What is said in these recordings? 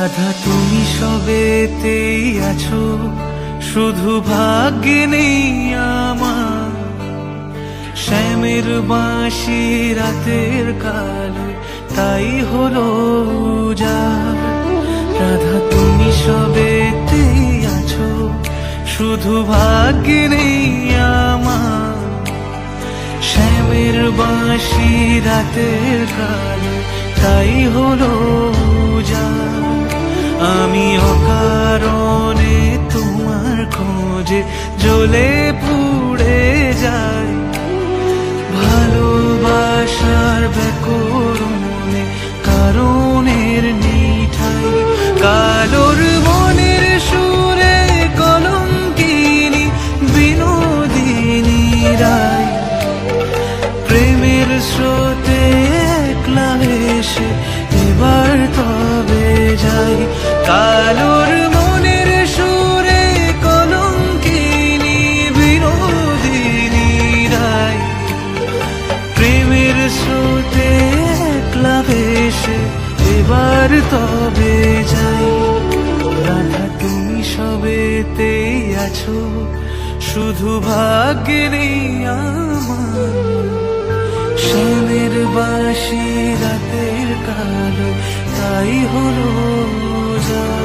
রাধা তুমি সবেতেই আছো, শুধু ভাগ্যে নেই আমার। শ্যামের বাঁশি রাতের কালে তাই হলো উজাড়। রাধা তুমি সবেতেই আছো, শুধু ভাগ্যে নেই আমার। শ্যামের বাঁশি রাতের কালে তাই হলো উজাড়। আমি অকারণে তোমার খোঁজে জ্বলে পুড়ে যাই। ভালোবাসার ব্যাকরণে কারণের নেই ঠাই। কালোর মনের সুরে কলঙ্কিনী বিনোদিনী রায়। প্রেমের স্রোতে একলা এসে এবার তবে যাই। কালোর মনের সুরে কলঙ্কিনী বিনোদিনী রায়। প্রেমের স্রোতে একলা এসে এবার তবে যাই। রাধা তুমি সবেতেই আছো, শুধু ভাগ্যে নেই আমার। শ্যামের বাঁশি রাতের কালো তাই হলো উজাড়।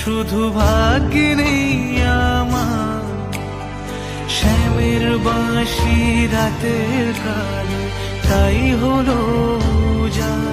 শুধু ভাগ্যে নেই আমার। শ্যামের বাঁশি রাতের কালে তাই হলো উজাড়।